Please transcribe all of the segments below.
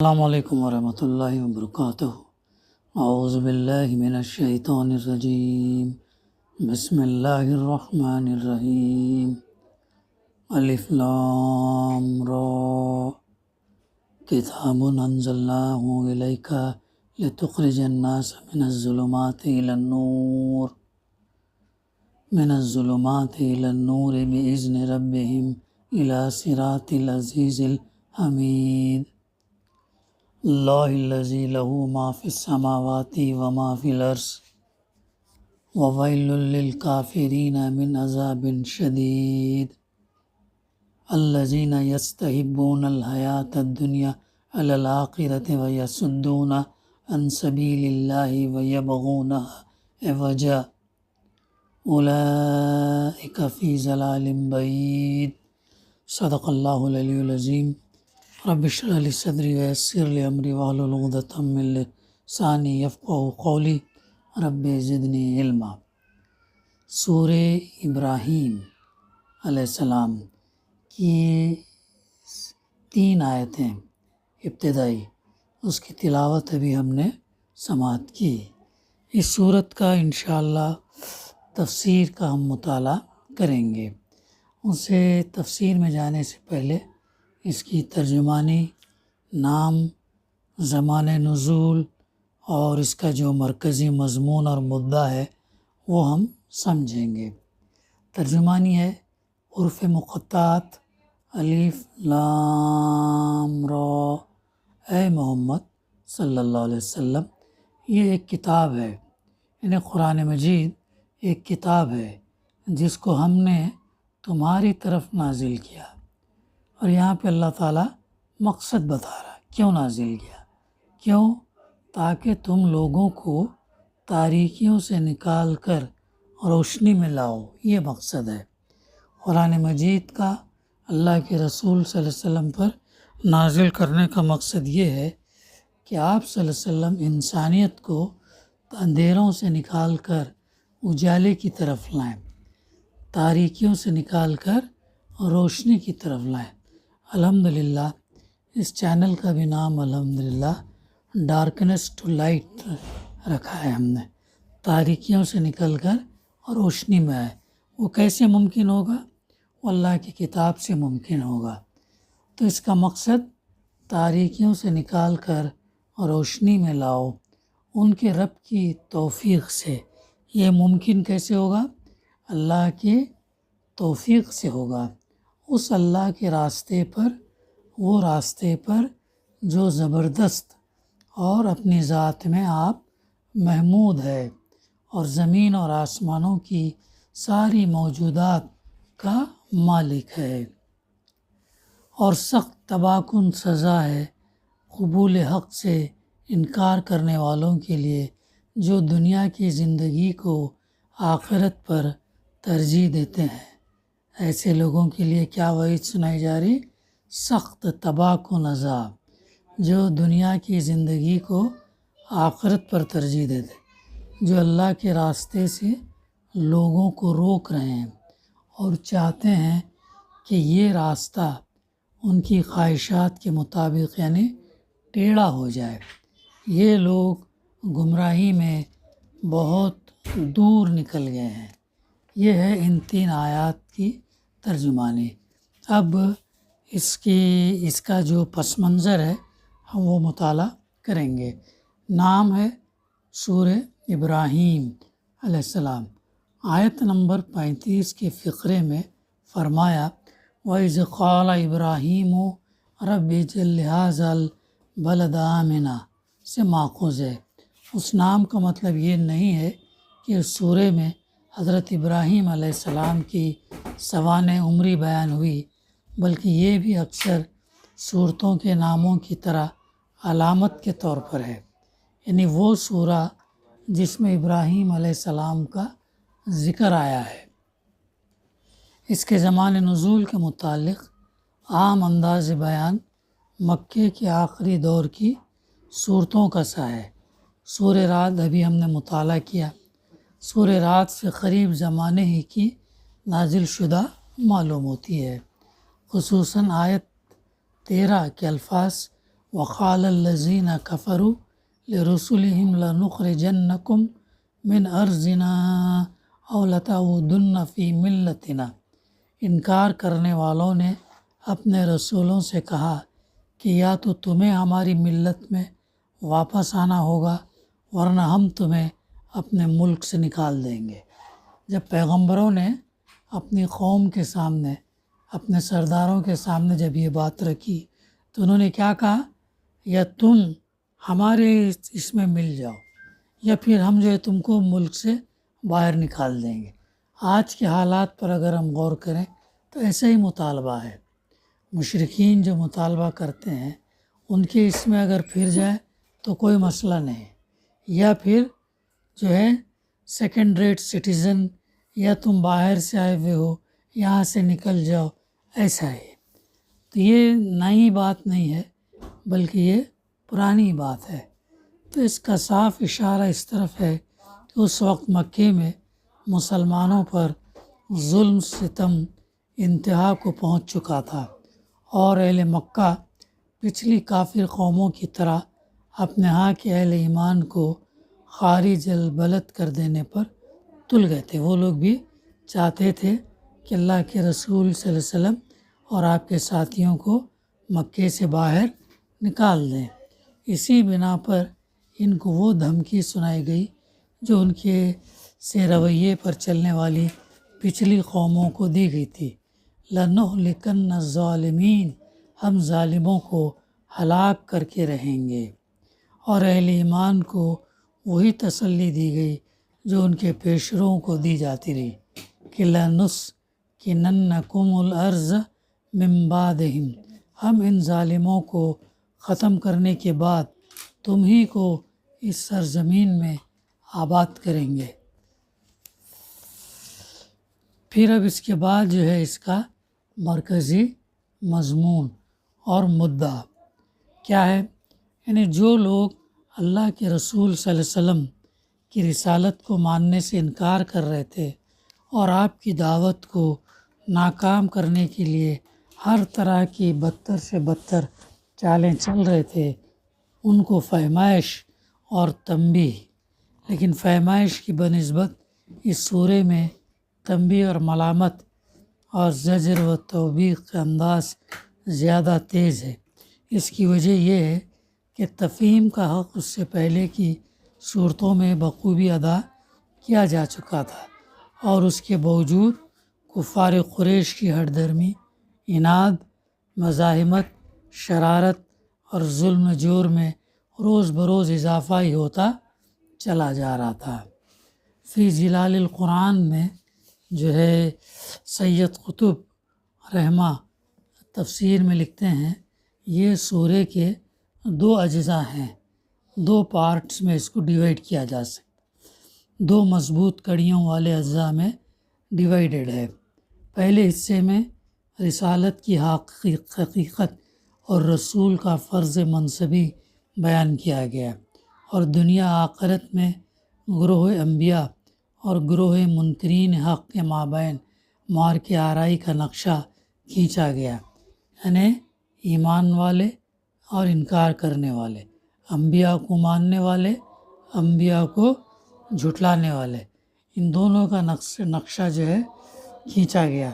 السلام علیکم ورحمۃ اللہ وبرکاتہ۔ اعوذ باللہ من الشیطان الرجیم، بسم اللہ الرحمن الرحیم۔ الف لام را، کتاب انزلناہ الیک لتخرج الناس من الظلمات الی النور بإذن ربہم الی صراط العزیز الحمید۔ اللہ الذی لہ ما فی السماوات وما فی الارض وویل للکافرین من عذاب شدید۔ الذین یستحبون الحیاة الدنیا علی الآخرۃ ویصدون عن سبیل اللہ ویبغونہا عوجا اولئک فی ضلال بعید۔ صدق اللہ العلی العظیم۔ رب اشرح لی صدری ویسر لی امری واحلل عقدۃ من لسانی یفقہوا قولی، رب زدنی علما۔ سورہ ابراہیم علیہ السلام کی 3 آیتیں ابتدائی، اس کی تلاوت ابھی ہم نے سماعت کی۔ اس سورت کا انشاءاللہ تفسیر کا ہم مطالعہ کریں گے۔ اسے تفسیر میں جانے سے پہلے اس کی ترجمانی، نام، زمان نزول اور اس کا جو مرکزی مضمون اور مدعا ہے وہ ہم سمجھیں گے۔ ترجمانی ہے حروف مقطعات الف لام را، اے محمد صلی اللہ علیہ وسلم، یہ ایک کتاب ہے، یعنی قرآن مجید ایک کتاب ہے جس کو ہم نے تمہاری طرف نازل کیا۔ اور یہاں پہ اللہ تعالیٰ مقصد بتا رہا ہے کیوں نازل کیا، کیوں؟ تاکہ تم لوگوں کو تاریکیوں سے نکال کر روشنی میں لاؤ، یہ مقصد ہے۔ قرآن مجید کا اللہ کے رسول صلی اللہ علیہ وسلم پر نازل کرنے کا مقصد یہ ہے کہ آپ صلی اللہ علیہ وسلم انسانیت کو اندھیروں سے نکال کر اجالے کی طرف لائیں، تاریکیوں سے نکال کر روشنی کی طرف لائیں۔ الحمدللہ اس چینل کا بھی نام الحمدللہ ڈارکنیس ٹو لائٹ رکھا ہے ہم نے، تاریکیوں سے نکل کر روشنی میں آئے۔ وہ کیسے ممکن ہوگا؟ وہ اللہ کی کتاب سے ممکن ہوگا۔ تو اس کا مقصد تاریکیوں سے نکال کر روشنی میں لاؤ، ان کے رب کی توفیق سے۔ یہ ممکن کیسے ہوگا؟ اللہ کی توفیق سے ہوگا، اس اللہ کے راستے پر، وہ راستے پر جو زبردست اور اپنی ذات میں آپ محمود ہے اور زمین اور آسمانوں کی ساری موجودات کا مالک ہے۔ اور سخت تباہ کن سزا ہے قبول حق سے انکار کرنے والوں کے لیے، جو دنیا کی زندگی کو آخرت پر ترجیح دیتے ہیں۔ ایسے لوگوں کے لیے کیا وعید سنائی جا رہی؟ سخت تباہ کن عذاب، جو دنیا کی زندگی کو آخرت پر ترجیح دیتے، جو اللہ کے راستے سے لوگوں کو روک رہے ہیں اور چاہتے ہیں کہ یہ راستہ ان کی خواہشات کے مطابق یعنی ٹیڑھا ہو جائے۔ یہ لوگ گمراہی میں بہت دور نکل گئے ہیں۔ یہ ہے ان 3 آیات کی ترجمانی۔ اب اس کا جو پس منظر ہے ہم وہ مطالعہ کریں گے۔ نام ہے سورہ ابراہیم علیہ السلام۔ آیت نمبر 35 کے فقرے میں فرمایا وَإِذْ قَالَ إِبْرَاهِيمُ رَبِّ اجْعَلْ هَٰذَا الْبَلَدَ آمِنًا سے ماخوذ ہے۔ اس نام کا مطلب یہ نہیں ہے کہ اس سورہ میں حضرت ابراہیم علیہ السلام کی سوانح عمری بیان ہوئی، بلکہ یہ بھی اکثر صورتوں کے ناموں کی طرح علامت کے طور پر ہے، یعنی وہ سورہ جس میں ابراہیم علیہ السلام کا ذکر آیا ہے۔ اس کے زمان نزول کے متعلق عام انداز بیان مکے کے آخری دور کی صورتوں کا سا ہے۔ سورہ رعد ابھی ہم نے مطالعہ کیا، سورہ رعد سے قریب زمانے ہی کی نازل شدہ معلوم ہوتی ہے۔ خصوصاً آیت 13 کے الفاظ وقال الذین کفروا لرسلهم لنخرجنکم من ارضنا او لتعودن فی ملتنا۔ انکار کرنے والوں نے اپنے رسولوں سے کہا کہ یا تو تمہیں ہماری ملت میں واپس آنا ہوگا ورنہ ہم تمہیں اپنے ملک سے نکال دیں گے۔ جب پیغمبروں نے اپنی قوم کے سامنے، اپنے سرداروں کے سامنے جب یہ بات رکھی تو انہوں نے کیا کہا، یا تم ہمارے اس میں مل جاؤ یا پھر ہم جو ہے تم کو ملک سے باہر نکال دیں گے۔ آج کے حالات پر اگر ہم غور کریں تو ایسا ہی مطالبہ ہے۔ مشرکین جو مطالبہ کرتے ہیں ان کے اس میں اگر پھر جائے تو کوئی مسئلہ نہیں، یا پھر جو ہے سیکنڈ ریٹ سٹیزن، یا تم باہر سے آئے ہوئے ہو یہاں سے نکل جاؤ، ایسا ہے۔ تو یہ نئی بات نہیں ہے بلکہ یہ پرانی بات ہے۔ تو اس کا صاف اشارہ اس طرف ہے کہ اس وقت مکے میں مسلمانوں پر ظلم ستم انتہا کو پہنچ چکا تھا، اور اہل مکہ پچھلی کافر قوموں کی طرح اپنے ہاں کے اہل ایمان کو خارج البلد کر دینے پر تل گئے تھے۔ وہ لوگ بھی چاہتے تھے کہ اللہ کے رسول صلی اللہ علیہ وسلم اور آپ کے ساتھیوں کو مکے سے باہر نکال دیں۔ اسی بنا پر ان کو وہ دھمکی سنائی گئی جو ان کے سے رویے پر چلنے والی پچھلی قوموں کو دی گئی تھی، لَنُهْلِكَنَّ الظَّالِمِينَ، ہم ظالموں کو ہلاک کر کے رہیں گے۔ اور اہل ایمان کو وہی تسلی دی گئی جو ان کے پیشروؤں کو دی جاتی رہی کہ لَنُسْكِنَنَّكُمُ الْأَرْضَ مِن بَعْدِهِمْ، ہم ان ظالموں کو ختم کرنے کے بعد تم ہی کو اس سرزمین میں آباد کریں گے۔ پھر اب اس کے بعد جو ہے اس کا مرکزی مضمون اور مدعا کیا ہے، یعنی جو لوگ اللہ کے رسول صلی اللہ علیہ وسلم کی رسالت کو ماننے سے انکار کر رہے تھے اور آپ کی دعوت کو ناکام کرنے کے لیے ہر طرح کی بدتر سے بدتر چالیں چل رہے تھے، ان کو فہمائش اور تنبیہ، لیکن فہمائش کی بنسبت اس سورے میں تنبیہ اور ملامت اور زجر و توبیخ کا انداز زیادہ تیز ہے۔ اس کی وجہ یہ ہے کہ تفہیم کا حق اس سے پہلے کی صورتوں میں بخوبی ادا کیا جا چکا تھا، اور اس کے باوجود کفار قریش کی ہٹ درمی، عناد، مزاحمت، شرارت اور ظلم جور میں روز بروز اضافہ ہی ہوتا چلا جا رہا تھا۔ فی ظلال القرآن میں جو ہے سید قطب رحمہ تفسیر میں لکھتے ہیں، یہ سورے کے دو اجزاء ہیں، دو پارٹس میں اس کو ڈیوائیڈ کیا جا سکتا، دو مضبوط کڑیوں والے اجزاء میں ڈیوائیڈڈ ہے۔ پہلے حصے میں رسالت کی حقیقت اور رسول کا فرض منصبی بیان کیا گیا، اور دنیا آخرت میں گروہ انبیاء اور گروہ منکرین حق کے مابین معرکہ آرائی کا نقشہ کھینچا گیا، یعنی ایمان والے اور انکار کرنے والے، انبیاء کو ماننے والے، انبیاء کو جھٹلانے والے، ان دونوں کا نقشہ جو ہے کھینچا گیا،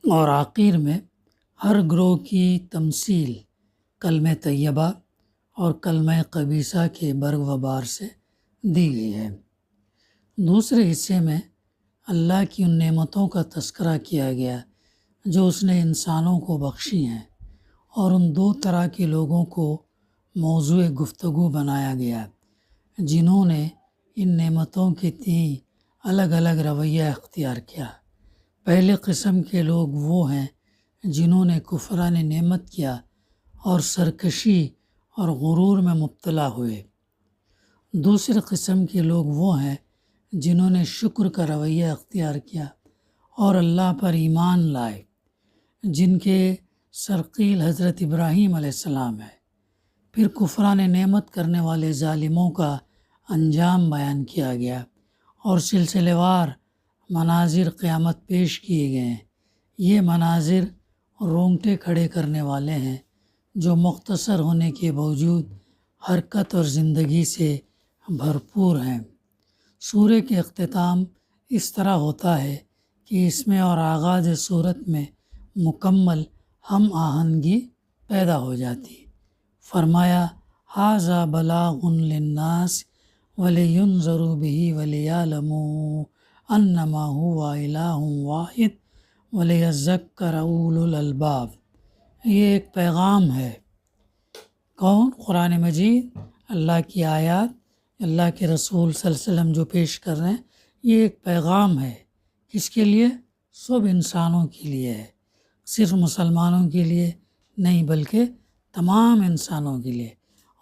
اور آخر میں ہر گروہ کی تمثیل کلمہ طیبہ اور کلمہ خبیثہ کے برگ و بار سے دی گئی ہے۔ دوسرے حصے میں اللہ کی ان نعمتوں کا تذکرہ کیا گیا جو اس نے انسانوں کو بخشی ہیں، اور ان دو طرح کے لوگوں کو موضوع گفتگو بنایا گیا جنہوں نے ان نعمتوں کے تئیں الگ الگ رویہ اختیار کیا۔ پہلے قسم کے لوگ وہ ہیں جنہوں نے کفران نعمت کیا اور سرکشی اور غرور میں مبتلا ہوئے۔ دوسرے قسم کے لوگ وہ ہیں جنہوں نے شکر کا رویہ اختیار کیا اور اللہ پر ایمان لائے، جن کے سرقیل حضرت ابراہیم علیہ السلام ہے۔ پھر کفران نعمت کرنے والے ظالموں کا انجام بیان کیا گیا، اور سلسلے وار مناظر قیامت پیش کیے گئے ہیں۔ یہ مناظر رونگٹے کھڑے کرنے والے ہیں جو مختصر ہونے کے باوجود حرکت اور زندگی سے بھرپور ہیں۔ سورہ کے اختتام اس طرح ہوتا ہے کہ اس میں اور آغاز سورت میں مکمل ہم آہنگی پیدا ہو جاتی۔ فرمایا ھذا بلاغ للناس وَلِيُنذَرُوا بِهِ وَلِيَعْلَمُوا أَنَّمَا هُوَ إِلَٰهٌ وَاحِدٌ وَلِيَذَّكَّرَ أُولُو الْأَلْبَابِ۔ یہ ایک پیغام ہے۔ کون؟ قرآن مجید، اللہ کی آیات، اللہ کے رسول صلی اللہ علیہ وسلم جو پیش کر رہے ہیں، یہ ایک پیغام ہے۔ کس کے لیے؟ سب انسانوں کے لیے ہے، صرف مسلمانوں کے لیے نہیں بلکہ تمام انسانوں کے لیے۔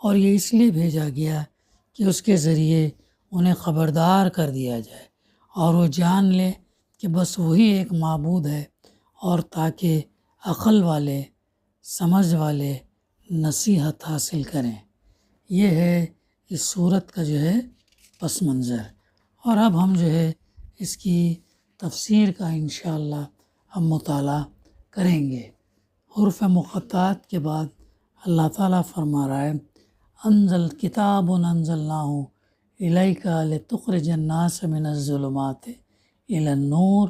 اور یہ اس لیے بھیجا گیا کہ اس کے ذریعے انہیں خبردار کر دیا جائے اور وہ جان لے کہ بس وہی ایک معبود ہے، اور تاکہ عقل والے، سمجھ والے نصیحت حاصل کریں۔ یہ ہے اس صورت کا جو ہے پس منظر۔ اور اب ہم جو ہے اس کی تفسیر کا انشاءاللہ ہم مطالعہ کریں گے۔ حروف مقطعات کے بعد اللہ تعالیٰ فرما رہا ہے انزل کتاب انزلناہ الیک لتخرج الناس من الظلمات الی النور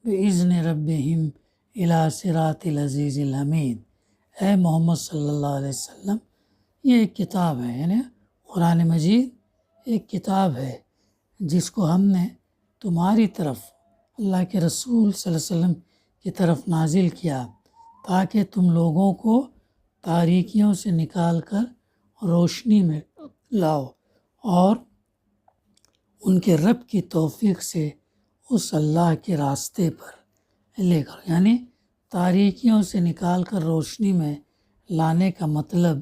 باذن ربہم الی صراط العزیز الحمید۔ اے محمد صلی اللہ علیہ وسلم، یہ ایک کتاب ہے، یعنی قرآن مجید ایک کتاب ہے جس کو ہم نے تمہاری طرف، اللہ کے رسول صلی اللہ علیہ وسلم کی طرف نازل کیا تاکہ تم لوگوں کو تاریکیوں سے نکال کر روشنی میں لاؤ اور ان کے رب کی توفیق سے اس اللہ کے راستے پر لے کر، یعنی تاریکیوں سے نکال کر روشنی میں لانے کا مطلب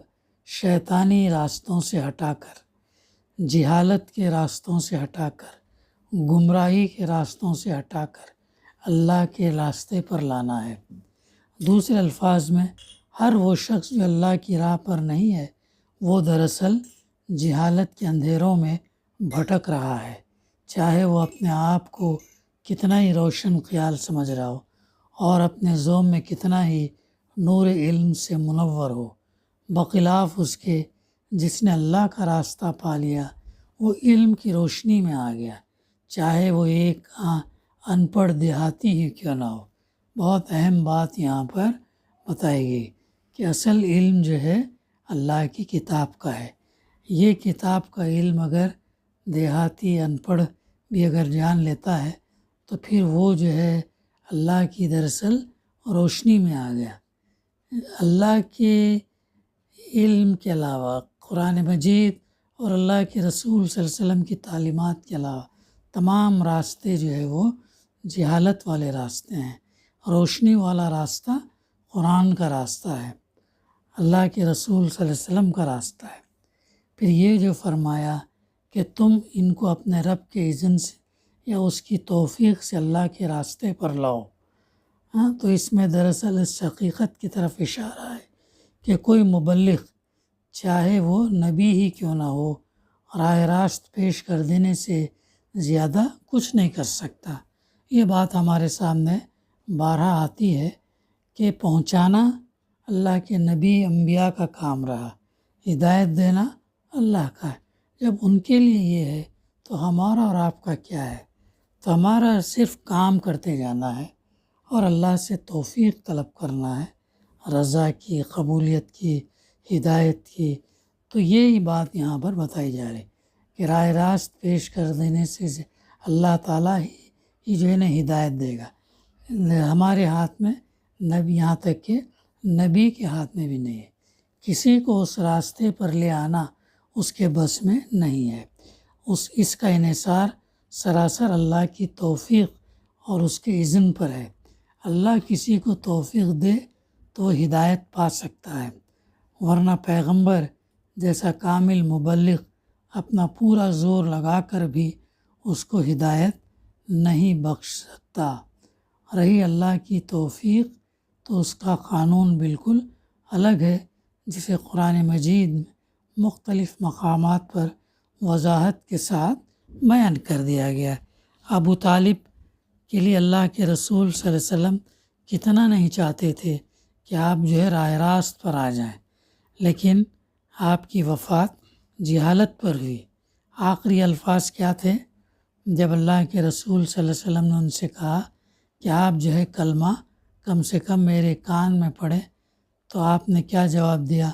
شیطانی راستوں سے ہٹا کر، جہالت کے راستوں سے ہٹا کر، گمراہی کے راستوں سے ہٹا کر اللہ کے راستے پر لانا ہے۔ دوسرے الفاظ میں ہر وہ شخص جو اللہ کی راہ پر نہیں ہے وہ دراصل جہالت کے اندھیروں میں بھٹک رہا ہے، چاہے وہ اپنے آپ کو کتنا ہی روشن خیال سمجھ رہا ہو اور اپنے ذوق میں کتنا ہی نور علم سے منور ہو، بخلاف اس کے جس نے اللہ کا راستہ پا لیا، وہ علم کی روشنی میں آ گیا، چاہے وہ ایک ان پڑھ دیہاتی ہی کیوں نہ ہو۔ بہت اہم بات یہاں پر بتائی گئی کہ اصل علم جو ہے اللہ کی کتاب کا ہے۔ یہ کتاب کا علم اگر دیہاتی ان پڑھ بھی اگر جان لیتا ہے تو پھر وہ جو ہے اللہ کی دراصل روشنی میں آ گیا۔ اللہ کے علم کے علاوہ قرآن مجید اور اللہ کے رسول صلی اللہ علیہ وسلم کی تعلیمات کے علاوہ تمام راستے جو ہے وہ جہالت والے راستے ہیں۔ روشنی والا راستہ قرآن کا راستہ ہے، اللہ کے رسول صلی اللہ علیہ وسلم کا راستہ ہے۔ پھر یہ جو فرمایا کہ تم ان کو اپنے رب کے اذن سے یا اس کی توفیق سے اللہ کے راستے پر لاؤ، تو اس میں دراصل اس حقیقت کی طرف اشارہ ہے کہ کوئی مبلغ چاہے وہ نبی ہی کیوں نہ ہو، راہ راست پیش کر دینے سے زیادہ کچھ نہیں کر سکتا۔ یہ بات ہمارے سامنے بارہا آتی ہے کہ پہنچانا اللہ کے نبی انبیاء کا کام رہا، ہدایت دینا اللہ کا ہے۔ جب ان کے لیے یہ ہے تو ہمارا اور آپ کا کیا ہے؟ تو ہمارا صرف کام کرتے جانا ہے اور اللہ سے توفیق طلب کرنا ہے، رضا کی، قبولیت کی، ہدایت کی۔ تو یہی بات یہاں پر بتائی جا رہی کہ راہ راست پیش کر دینے سے اللہ تعالیٰ ہی جو ہے نا ہدایت دے گا۔ ہمارے ہاتھ میں نبی، یہاں تک کہ نبی کے ہاتھ میں بھی نہیں ہے، کسی کو اس راستے پر لے آنا اس کے بس میں نہیں ہے۔ اس کا انحصار سراسر اللہ کی توفیق اور اس کے اذن پر ہے۔ اللہ کسی کو توفیق دے تو ہدایت پا سکتا ہے، ورنہ پیغمبر جیسا کامل مبلغ اپنا پورا زور لگا کر بھی اس کو ہدایت نہیں بخش سکتا۔ رہی اللہ کی توفیق تو اس کا قانون بالکل الگ ہے، جسے قرآن مجید میں مختلف مقامات پر وضاحت کے ساتھ بیان کر دیا گیا۔ ابو طالب کے لیے اللہ کے رسول صلی اللہ علیہ وسلم کتنا نہیں چاہتے تھے کہ آپ جو ہے راہ راست پر آ جائیں، لیکن آپ کی وفات جہالت پر ہوئی۔ آخری الفاظ کیا تھے؟ جب اللہ کے رسول صلی اللہ علیہ وسلم نے ان سے کہا کہ آپ جو ہے کلمہ کم سے کم میرے کان میں پڑھیں، تو آپ نے کیا جواب دیا؟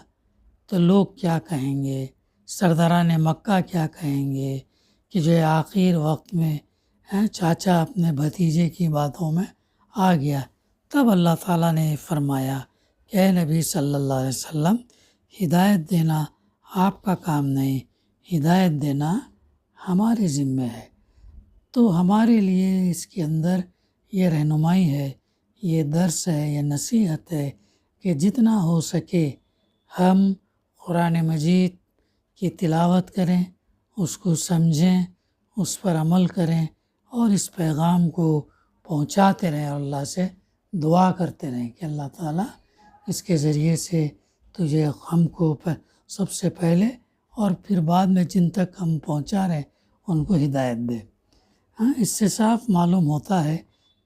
تو لوگ کیا کہیں گے، سرداران مکہ کیا کہیں گے کہ جو ہے آخر وقت میں چاچا اپنے بھتیجے کی باتوں میں آ گیا۔ تب اللہ تعالیٰ نے فرمایا کہ اے نبی صلی اللہ علیہ وسلم، ہدایت دینا آپ کا کام نہیں، ہدایت دینا ہمارے ذمہ ہے۔ تو ہمارے لیے اس کے اندر یہ رہنمائی ہے، یہ درس ہے، یہ نصیحت ہے کہ جتنا ہو سکے ہم قرآن مجید کی تلاوت کریں، اس کو سمجھیں، اس پر عمل کریں اور اس پیغام کو پہنچاتے رہیں، اور اللہ سے دعا کرتے رہیں کہ اللہ تعالیٰ اس کے ذریعے سے تجھے ہم کو سب سے پہلے اور پھر بعد میں جن تک ہم پہنچا رہے ان کو ہدایت دے۔ اس سے صاف معلوم ہوتا ہے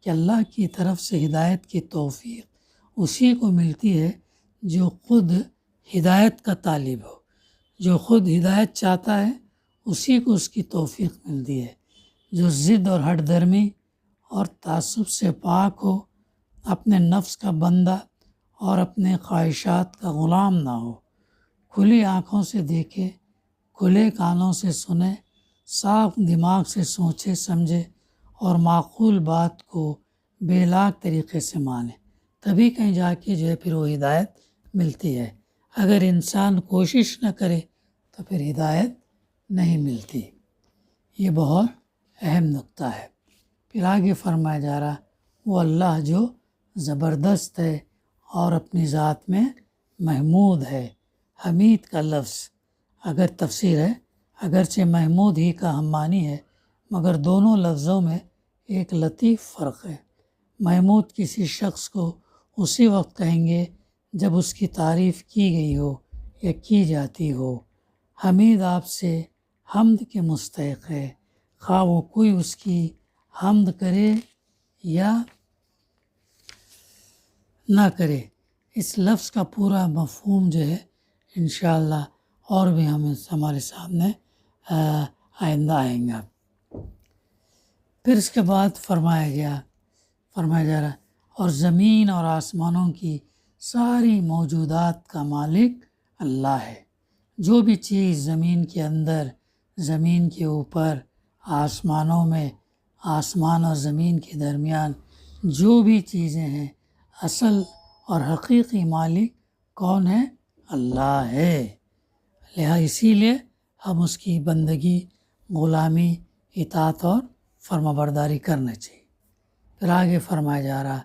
کہ اللہ کی طرف سے ہدایت کی توفیق اسی کو ملتی ہے جو خود ہدایت کا طالب ہو، جو خود ہدایت چاہتا ہے اسی کو اس کی توفیق ملتی ہے۔ جو ضد اور ہٹ درمی اور تعصب سے پاک ہو، اپنے نفس کا بندہ اور اپنے خواہشات کا غلام نہ ہو، کھلی آنکھوں سے دیکھے، کھلے کانوں سے سنے، صاف دماغ سے سوچے سمجھے اور معقول بات کو بے لاگ طریقے سے مانے، تبھی کہیں جا کے جو ہے پھر وہ ہدایت ملتی ہے۔ اگر انسان کوشش نہ کرے تو پھر ہدایت نہیں ملتی۔ یہ بہت اہم نقطہ ہے۔ پھر آگے فرمایا جا رہا وہ اللہ جو زبردست ہے اور اپنی ذات میں محمود ہے۔ حمید کا لفظ اگر تفسیر ہے، اگرچہ محمود ہی کا ہم معنی ہے، مگر دونوں لفظوں میں ایک لطیف فرق ہے۔ محمود کسی شخص کو اسی وقت کہیں گے جب اس کی تعریف کی گئی ہو یا کی جاتی ہو۔ حمید آپ سے حمد کے مستحق ہے، خواہ وہ کوئی اس کی حمد کرے یا نہ کرے۔ اس لفظ کا پورا مفہوم جو ہے انشاءاللہ اور بھی ہمارے سامنے آئندہ آئیں گا۔ پھر اس کے بعد فرمایا جا رہا اور زمین اور آسمانوں کی ساری موجودات کا مالک اللہ ہے۔ جو بھی چیز زمین کے اندر، زمین کے اوپر، آسمانوں میں، آسمان اور زمین کے درمیان جو بھی چیزیں ہیں، اصل اور حقیقی مالک کون ہے؟ اللہ ہے۔ لہٰذا اسی لیے ہم اس کی بندگی، غلامی، اطاعت اور فرمانبرداری کرنا چاہیے۔ پھر آگے فرمایا جا رہا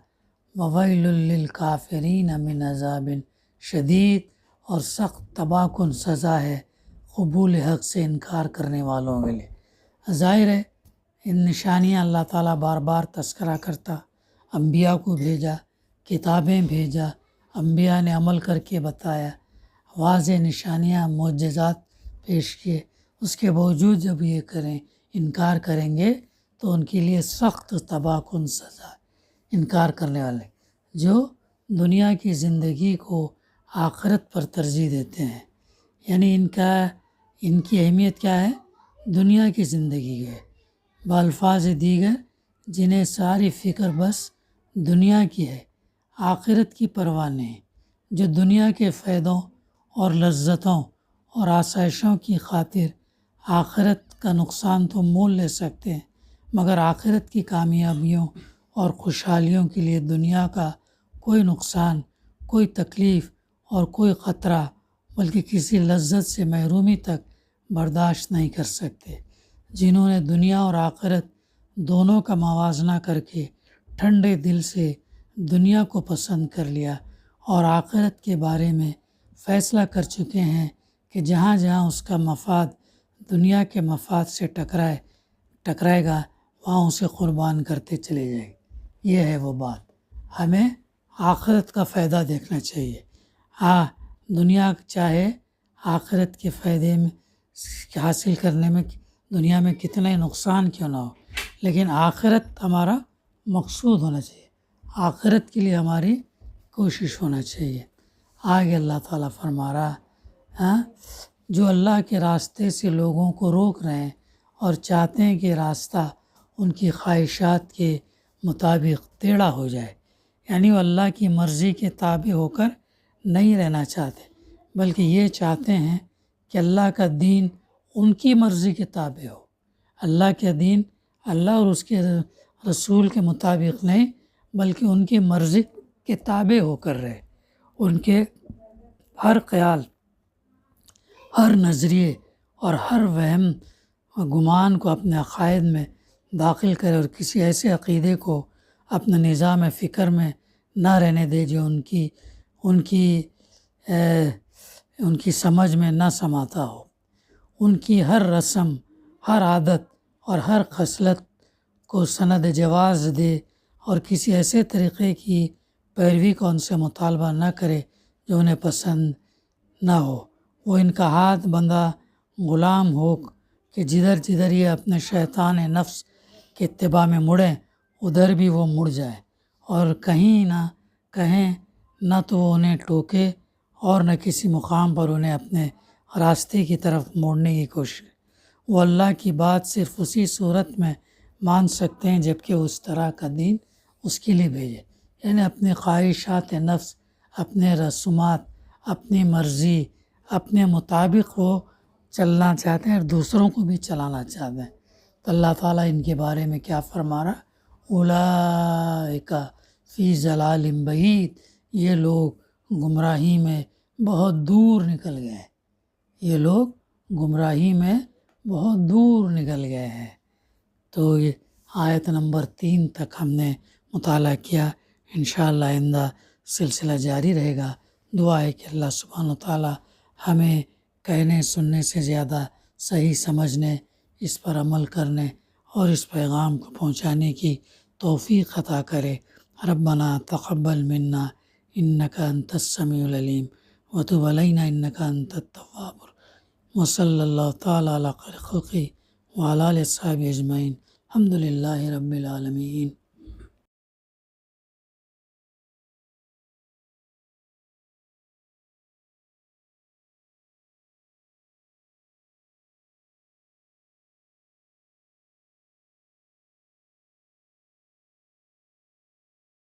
وَوَيْلٌ لِّلْكَافِرِينَ مِنْ عَذَابٍ شدید، اور سخت تباہ کن سزا ہے قبول حق سے انکار کرنے والوں کے لیے۔ ظاہر ہے ان نشانیاں اللہ تعالیٰ بار بار تذکرہ کرتا، انبیاء کو بھیجا، کتابیں بھیجا، انبیاء نے عمل کر کے بتایا، واضح نشانیاں، معجزات پیش کیے، اس کے باوجود جب یہ انکار کریں گے تو ان کے لیے سخت تباہ کن سزا۔ انکار کرنے والے جو دنیا کی زندگی کو آخرت پر ترجیح دیتے ہیں، یعنی ان کی اہمیت کیا ہے؟ دنیا کی زندگی ہے، بالفاظ دیگر جنہیں ساری فکر بس دنیا کی ہے، آخرت کی پرواہ نہیں، جو دنیا کے فائدوں اور لذتوں اور آسائشوں کی خاطر آخرت کا نقصان تو مول لے سکتے ہیں، مگر آخرت کی کامیابیوں اور خوشحالیوں کے لیے دنیا کا کوئی نقصان، کوئی تکلیف اور کوئی خطرہ، بلکہ کسی لذت سے محرومی تک برداشت نہیں کر سکتے۔ جنہوں نے دنیا اور آخرت دونوں کا موازنہ کر کے ٹھنڈے دل سے دنیا کو پسند کر لیا اور آخرت کے بارے میں فیصلہ کر چکے ہیں کہ جہاں جہاں اس کا مفاد دنیا کے مفاد سے ٹکرائے گا وہاں اسے قربان کرتے چلے جائیں۔ یہ ہے وہ بات، ہمیں آخرت کا فائدہ دیکھنا چاہیے۔ دنیا چاہے آخرت کے فائدے میں حاصل کرنے میں دنیا میں کتنا نقصان کیوں نہ ہو، لیکن آخرت ہمارا مقصود ہونا چاہیے، آخرت کے لیے ہماری کوشش ہونا چاہیے۔ آگے اللہ تعالیٰ فرما رہا ہاں جو اللہ کے راستے سے لوگوں کو روک رہے ہیں اور چاہتے ہیں کہ راستہ ان کی خواہشات کے مطابق ٹیڑھا ہو جائے، یعنی وہ اللہ کی مرضی کے تابع ہو کر نہیں رہنا چاہتے، بلکہ یہ چاہتے ہیں کہ اللہ کا دین ان کی مرضی کے تابع ہو۔ اللہ کا دین اللہ اور اس کے رسول کے مطابق نہیں، بلکہ ان کی مرضی کے تابع ہو کر رہے، ان کے ہر خیال، ہر نظریے اور ہر وہم و گمان کو اپنے عقائد میں داخل کرے اور کسی ایسے عقیدے کو اپنے نظام فکر میں نہ رہنے دے جو ان کی سمجھ میں نہ سماتا ہو۔ ان کی ہر رسم، ہر عادت اور ہر خصلت کو سند جواز دے اور کسی ایسے طریقے کی پیروی کا ان سے مطالبہ نہ کرے جو انہیں پسند نہ ہو۔ وہ ان کا ہاتھ بندہ غلام ہو کہ جدھر جدھر یہ اپنے شیطان نفس کے اتباع میں مڑیں ادھر بھی وہ مڑ جائے، اور کہیں نہ کہیں نہ تو وہ انہیں ٹوکے اور نہ کسی مقام پر انہیں اپنے راستے کی طرف موڑنے کی کوشش کرے۔ وہ اللہ کی بات صرف اسی صورت میں مان سکتے ہیں جبکہ اس طرح کا دین اس کے لیے بھیجے، یعنی اپنے خواہشات نفس، اپنے رسومات، اپنی مرضی، اپنے مطابق وہ چلنا چاہتے ہیں اور دوسروں کو بھی چلانا چاہتے ہیں۔ تو اللہ تعالیٰ ان کے بارے میں کیا فرما رہا؟ اولئک فی ضلال بعید، یہ لوگ گمراہی میں بہت دور نکل گئے ہیں، یہ لوگ گمراہی میں بہت دور نکل گئے ہیں۔ تو یہ آیت نمبر 3 تک ہم نے مطالعہ کیا، انشاءاللہ آئندہ سلسلہ جاری رہے گا۔ دعا ہے کہ اللہ سبحانہ وتعالیٰ ہمیں کہنے سننے سے زیادہ صحیح سمجھنے، اس پر عمل کرنے اور اس پیغام کو پہنچانے کی توفیق عطا کرے۔ ربنا تقبل منا انک انت السمیع العلیم وتب علینا انک انت التواب الرحیم، وصلی اللہ تعالیٰ علی خیر خلقہ وعلی آلہ وصحبہ اجمعین، الحمد للہ رب العالمین۔